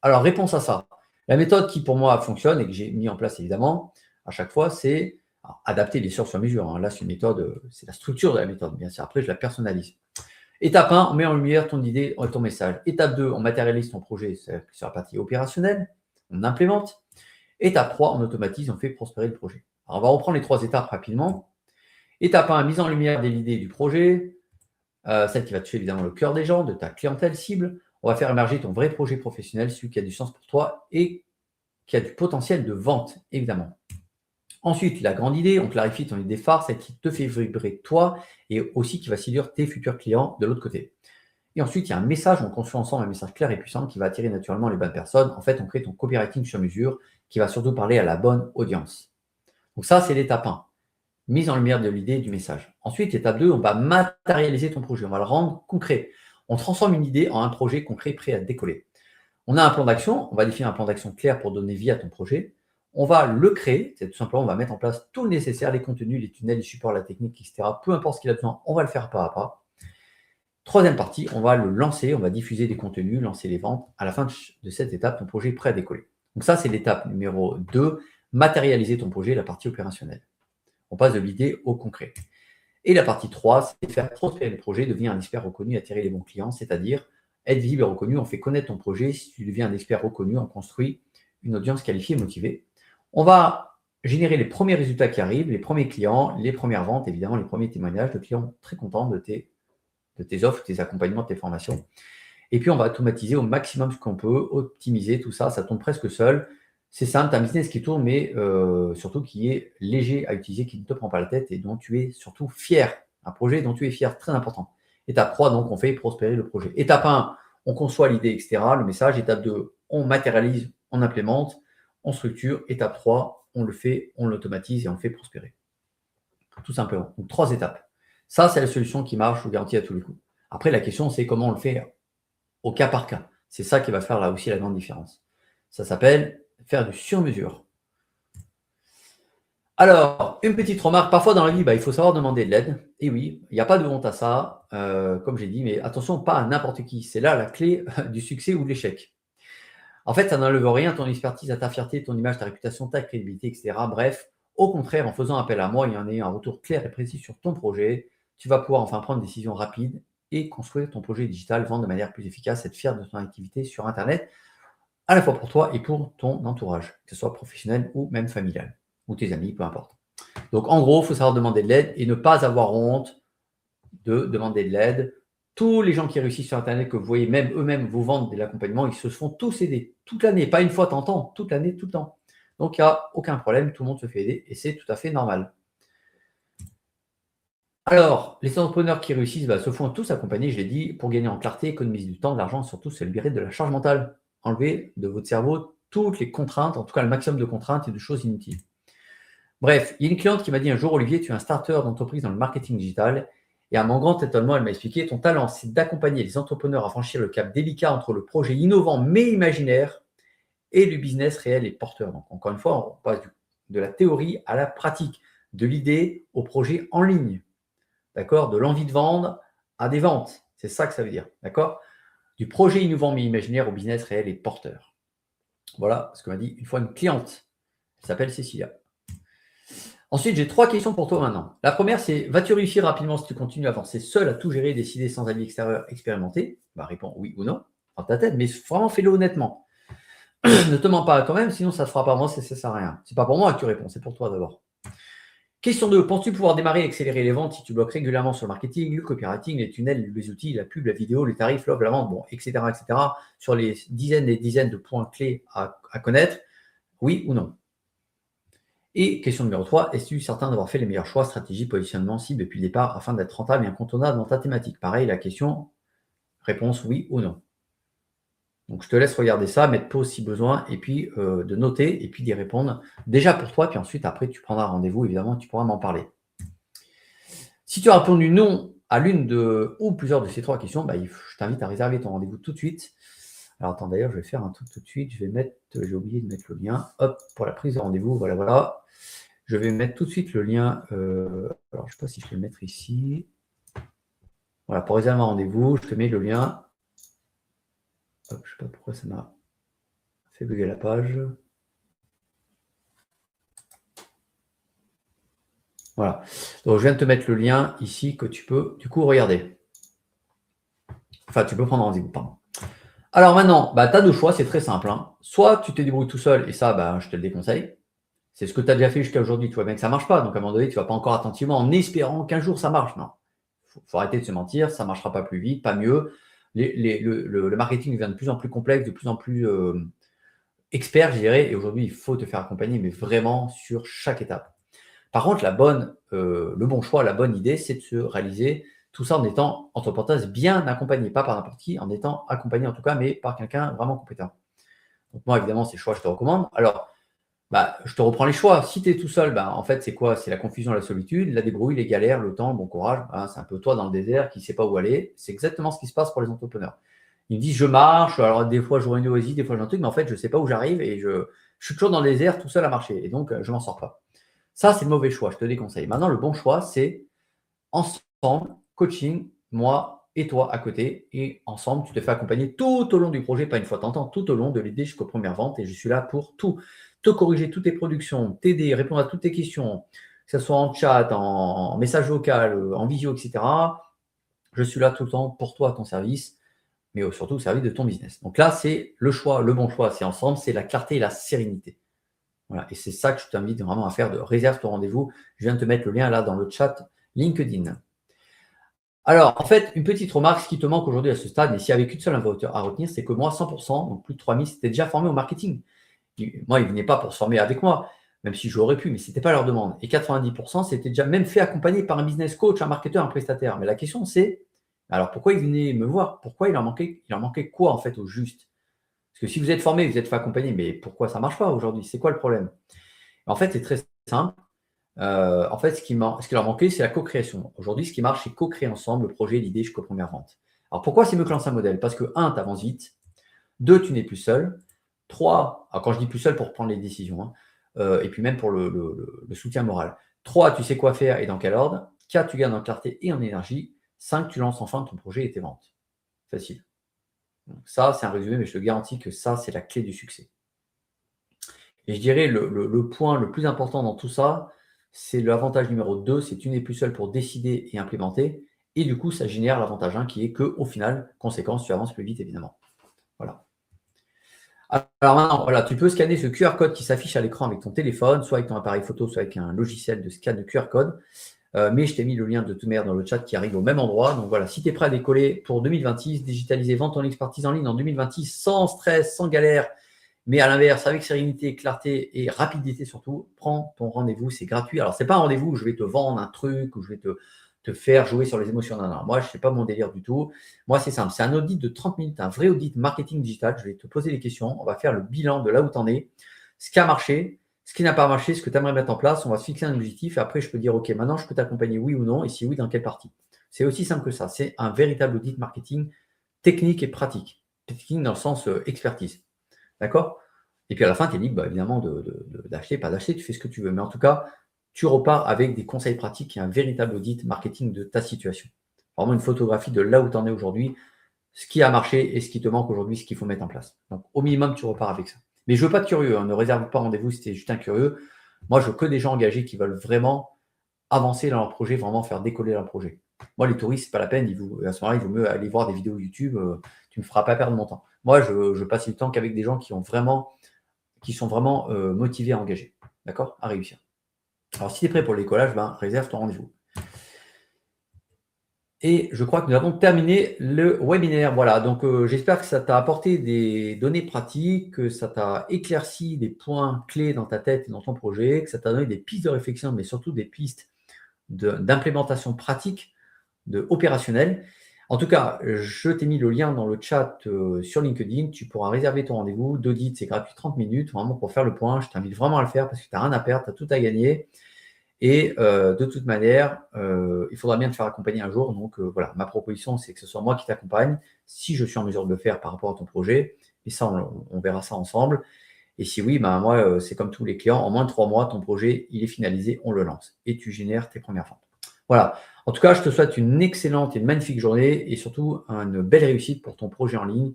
Alors, réponse à ça. La méthode qui, pour moi, fonctionne et que j'ai mis en place, évidemment, à chaque fois, c'est adapter les sur mesure. Là, c'est une méthode, c'est la structure de la méthode. Bien sûr, après, je la personnalise. Étape 1, on met en lumière ton idée, ton message. Étape 2, on matérialise ton projet sur la partie opérationnelle. On implémente. Étape 3, on automatise, on fait prospérer le projet. Alors, on va reprendre les 3 étapes rapidement. Étape 1, mise en lumière de l'idée du projet, celle qui va toucher évidemment le cœur des gens, de ta clientèle cible. On va faire émerger ton vrai projet professionnel, celui qui a du sens pour toi et qui a du potentiel de vente, évidemment. Ensuite, la grande idée, on clarifie ton idée phare, celle qui te fait vibrer toi et aussi qui va séduire tes futurs clients de l'autre côté. Et ensuite, il y a un message, on construit ensemble un message clair et puissant qui va attirer naturellement les bonnes personnes. En fait, on crée ton copywriting sur mesure qui va surtout parler à la bonne audience. Donc ça, c'est l'étape 1, mise en lumière de l'idée et du message. Ensuite, étape 2, on va matérialiser ton projet, on va le rendre concret. On transforme une idée en un projet concret prêt à décoller. On a un plan d'action, on va définir un plan d'action clair pour donner vie à ton projet. On va le créer, c'est tout simplement, on va mettre en place tout le nécessaire, les contenus, les tunnels, les supports, la technique, etc. Peu importe ce qu'il a besoin, on va le faire pas à pas. Troisième partie, on va le lancer, on va diffuser des contenus, lancer les ventes. À la fin de cette étape, ton projet est prêt à décoller. Donc ça, c'est l'étape numéro 2, matérialiser ton projet, la partie opérationnelle. On passe de l'idée au concret. Et la partie 3, c'est faire prospérer le projet, devenir un expert reconnu, attirer les bons clients, c'est-à-dire être visible et reconnu. On fait connaître ton projet. Si tu deviens un expert reconnu, on construit une audience qualifiée et motivée. On va générer les premiers résultats qui arrivent, les premiers clients, les premières ventes, évidemment, les premiers témoignages de clients très contents de tes offres, tes accompagnements, tes formations. Et puis, on va automatiser au maximum ce qu'on peut, optimiser tout ça. Ça tourne presque seul. C'est simple, tu as un business qui tourne, mais surtout qui est léger à utiliser, qui ne te prend pas la tête et dont tu es surtout fier. Un projet dont tu es fier, très important. Étape 3, donc, on fait prospérer le projet. Étape 1, on conçoit l'idée, etc., le message. Étape 2, on matérialise, on implémente, on structure. Étape 3, on le fait, on l'automatise et on le fait prospérer. Tout simplement. Donc, 3 étapes. Ça, c'est la solution qui marche, je vous garantis, à tous les coups. Après, la question, c'est comment on le fait au cas par cas. C'est ça qui va faire là aussi la grande différence. Ça s'appelle faire du sur-mesure. Alors, une petite remarque, parfois dans la vie, il faut savoir demander de l'aide. Et oui, il n'y a pas de honte à ça, comme j'ai dit, mais attention, pas à n'importe qui. C'est là la clé du succès ou de l'échec. En fait, ça n'enlève rien à ton expertise, à ta fierté, ton image, ta réputation, ta crédibilité, etc. Bref, au contraire, en faisant appel à moi et en ayant un retour clair et précis sur ton projet, tu vas pouvoir enfin prendre une décision rapide et construire ton projet digital, vendre de manière plus efficace, être fier de ton activité sur Internet, à la fois pour toi et pour ton entourage, que ce soit professionnel ou même familial, ou tes amis, peu importe. Donc, en gros, il faut savoir demander de l'aide et ne pas avoir honte de demander de l'aide. Tous les gens qui réussissent sur Internet, que vous voyez même eux-mêmes vous vendre de l'accompagnement, ils se font tous aider toute l'année, pas une fois, t'entends, toute l'année, tout le temps. Donc, il n'y a aucun problème, tout le monde se fait aider et c'est tout à fait normal. Alors, les entrepreneurs qui réussissent se font tous accompagner, je l'ai dit, pour gagner en clarté, économiser du temps, de l'argent, surtout se libérer de la charge mentale. Enlever de votre cerveau toutes les contraintes, en tout cas le maximum de contraintes et de choses inutiles. Bref, il y a une cliente qui m'a dit un jour, Olivier, tu es un starter d'entreprise dans le marketing digital. Et à mon grand étonnement, elle m'a expliqué, ton talent, c'est d'accompagner les entrepreneurs à franchir le cap délicat entre le projet innovant mais imaginaire et le business réel et porteur. Donc, encore une fois, on passe de la théorie à la pratique, de l'idée au projet en ligne. D'accord? De l'envie de vendre à des ventes. C'est ça que ça veut dire. D'accord? Du projet innovant mais imaginaire au business réel et porteur. Voilà ce que m'a dit une fois une cliente. Elle s'appelle Cécilia. Ensuite, j'ai 3 questions pour toi maintenant. La première, c'est vas-tu réussir rapidement si tu continues à avancer seul, à tout gérer et décider sans avis extérieur expérimenté? Réponds oui ou non dans ta tête, mais vraiment fais-le honnêtement. Ne te mens pas à toi-même, sinon ça ne se fera pas. Moi, ça ne sert à rien. C'est pas pour moi que tu réponds, c'est pour toi d'abord. Question 2. Penses-tu pouvoir démarrer et accélérer les ventes si tu bloques régulièrement sur le marketing, le copywriting, les tunnels, les outils, la pub, la vidéo, les tarifs, l'offre, la vente, etc., sur les dizaines et dizaines de points clés à connaître? Oui ou non? Et question numéro 3, es-tu certain d'avoir fait les meilleurs choix, stratégie, positionnement, cible depuis le départ afin d'être rentable et incontournable dans ta thématique? Pareil, la question, réponse oui ou non. Donc, je te laisse regarder ça, mettre pause si besoin, et puis de noter, et puis d'y répondre déjà pour toi, puis ensuite, après, tu prendras rendez-vous, évidemment, tu pourras m'en parler. Si tu as répondu non à l'une ou plusieurs de ces 3 questions, je t'invite à réserver ton rendez-vous tout de suite. Alors, attends, d'ailleurs, je vais faire un truc tout de suite. J'ai oublié de mettre le lien. Hop, pour la prise de rendez-vous, voilà. Je vais mettre tout de suite le lien. Alors, je ne sais pas si je peux le mettre ici. Voilà, pour réserver un rendez-vous, je te mets le lien. Hop, je ne sais pas pourquoi ça m'a fait bugger la page. Voilà. Donc, je viens de te mettre le lien ici que tu peux, du coup, regarder. Enfin, tu peux prendre rendez-vous, pardon. Alors maintenant, tu as 2 choix, c'est très simple. Soit tu te débrouilles tout seul, et ça, je te le déconseille. C'est ce que tu as déjà fait jusqu'à aujourd'hui. Tu vois bien que ça ne marche pas. Donc, à un moment donné, tu ne vas pas encore attentivement en espérant qu'un jour ça marche. Non. Il faut arrêter de se mentir. Ça ne marchera pas plus vite, pas mieux. Le marketing devient de plus en plus complexe, de plus en plus expert, je dirais. Et aujourd'hui, il faut te faire accompagner, mais vraiment sur chaque étape. Par contre, le bon choix, la bonne idée, c'est de se réaliser tout ça en étant, entre parenthèses, bien accompagné. Pas par n'importe qui, en étant accompagné en tout cas, mais par quelqu'un vraiment compétent. Donc, moi, évidemment, ces choix, je te recommande. Alors, je te reprends les choix. Si tu es tout seul, en fait, c'est quoi? C'est la confusion, la solitude, la débrouille, les galères, le temps, le bon courage. C'est un peu toi dans le désert qui ne sait pas où aller. C'est exactement ce qui se passe pour les entrepreneurs. Ils me disent, je marche, alors des fois, je vois une oasis, des fois, j'ai un truc, mais en fait, je ne sais pas où j'arrive et je je suis toujours dans le désert tout seul à marcher et donc je ne m'en sors pas. Ça, c'est le mauvais choix, je te déconseille. Maintenant, le bon choix, c'est ensemble, coaching, moi et toi à côté, et ensemble, tu te fais accompagner tout au long du projet, pas une fois t'entends, tout au long de l'idée jusqu'aux premières ventes, et je suis là pour tout, te corriger toutes tes productions, t'aider, répondre à toutes tes questions, que ce soit en chat, en message vocal, en visio, etc. Je suis là tout le temps pour toi, à ton service, mais surtout au service de ton business. Donc là, c'est le choix, le bon choix, c'est ensemble, c'est la clarté et la sérénité. Voilà, et c'est ça que je t'invite vraiment à faire, de réserve ton rendez-vous. Je viens de te mettre le lien là dans le chat LinkedIn. Alors, en fait, une petite remarque, ce qui te manque aujourd'hui à ce stade, et s'il n'y avait qu'une seule info à retenir, c'est que moi, 100%, donc plus de 3000, c'était déjà formé au marketing. Moi, ils ne venaient pas pour se former avec moi, même si j'aurais pu, mais ce n'était pas leur demande. Et 90%, c'était déjà même fait accompagner par un business coach, un marketeur, un prestataire. Mais la question, c'est, alors pourquoi ils venaient me voir? Pourquoi il leur manquait quoi, en fait, au juste? Parce que si vous êtes formé, vous êtes fait accompagner, mais pourquoi ça ne marche pas aujourd'hui? C'est quoi le problème? En fait, c'est très simple. En fait, ce qui leur manquait, c'est la co-création. Aujourd'hui, ce qui marche, c'est co-créer ensemble le projet, l'idée jusqu'aux premières ventes. Alors, pourquoi c'est mieux que l'ancien modèle? Parce que, 1, tu avances vite. 2, tu n'es plus seul. 3, alors quand je dis plus seul, pour prendre les décisions, hein, et puis même pour le soutien moral. 3, tu sais quoi faire et dans quel ordre. 4, tu gagnes en clarté et en énergie. 5, tu lances enfin ton projet et tes ventes. Facile. Donc ça, c'est un résumé, mais je te garantis que ça, c'est la clé du succès. Et je dirais le point le plus important dans tout ça, c'est l'avantage numéro 2, c'est que tu n'es plus seul pour décider et implémenter. Et du coup, ça génère l'avantage 1 qui est qu'au final, conséquence, tu avances plus vite, évidemment. Voilà. Alors maintenant, voilà, tu peux scanner ce QR code qui s'affiche à l'écran avec ton téléphone, soit avec ton appareil photo, soit avec un logiciel de scan de QR code. Mais je t'ai mis le lien de toute manière dans le chat qui arrive au même endroit. Donc voilà, si tu es prêt à décoller pour 2026, digitaliser, vendre ton expertise en ligne en 2026 sans stress, sans galère, mais à l'inverse, avec sérénité, clarté et rapidité surtout, prends ton rendez-vous, c'est gratuit. Alors, ce n'est pas un rendez-vous où je vais te vendre un truc, où je vais te faire jouer sur les émotions. Non, non, moi, je ne sais pas mon délire du tout. Moi, c'est simple, c'est un audit de 30 minutes, un vrai audit marketing digital. Je vais te poser des questions, on va faire le bilan de là où tu en es, ce qui a marché, ce qui n'a pas marché, ce que tu aimerais mettre en place. On va se fixer un objectif et après, je peux dire, OK, maintenant, je peux t'accompagner, oui ou non, et si oui, dans quelle partie? C'est aussi simple que ça. C'est un véritable audit marketing technique et pratique. Technique dans le sens expertise. D'accord? Et puis à la fin, tu es libre, évidemment, d'acheter, pas d'acheter, tu fais ce que tu veux. Mais en tout cas, tu repars avec des conseils pratiques et un véritable audit marketing de ta situation. Vraiment une photographie de là où tu en es aujourd'hui, ce qui a marché et ce qui te manque aujourd'hui, ce qu'il faut mettre en place. Donc au minimum, tu repars avec ça. Mais je veux pas de curieux, hein, ne réserve pas rendez-vous si tu es juste un curieux. Moi, je veux que des gens engagés qui veulent vraiment avancer dans leur projet, vraiment faire décoller leur projet. Moi, les touristes, c'est pas la peine. À ce moment-là, il vaut mieux aller voir des vidéos YouTube. Tu ne me feras pas perdre mon temps. Moi, je passe du temps qu'avec des gens qui sont vraiment motivés à engager, d'accord, à réussir. Alors, si tu es prêt pour le décollage, réserve ton rendez-vous. Et je crois que nous avons terminé le webinaire. Voilà, donc j'espère que ça t'a apporté des données pratiques, que ça t'a éclairci des points clés dans ta tête et dans ton projet, que ça t'a donné des pistes de réflexion, mais surtout des pistes d'implémentation pratique, opérationnelle. En tout cas, je t'ai mis le lien dans le chat sur LinkedIn. Tu pourras réserver ton rendez-vous d'audit. C'est gratuit 30 minutes, vraiment pour faire le point. Je t'invite vraiment à le faire parce que tu n'as rien à perdre, tu as tout à gagner. Et de toute manière, il faudra bien te faire accompagner un jour. Donc voilà, ma proposition, c'est que ce soit moi qui t'accompagne, si je suis en mesure de le faire par rapport à ton projet. Et ça, on verra ça ensemble. Et si oui, moi, c'est comme tous les clients, en moins de 3 mois, ton projet, il est finalisé, on le lance. Et tu génères tes premières ventes. Voilà. En tout cas, je te souhaite une excellente et une magnifique journée et surtout une belle réussite pour ton projet en ligne.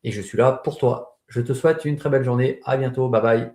Et je suis là pour toi. Je te souhaite une très belle journée. À bientôt. Bye bye.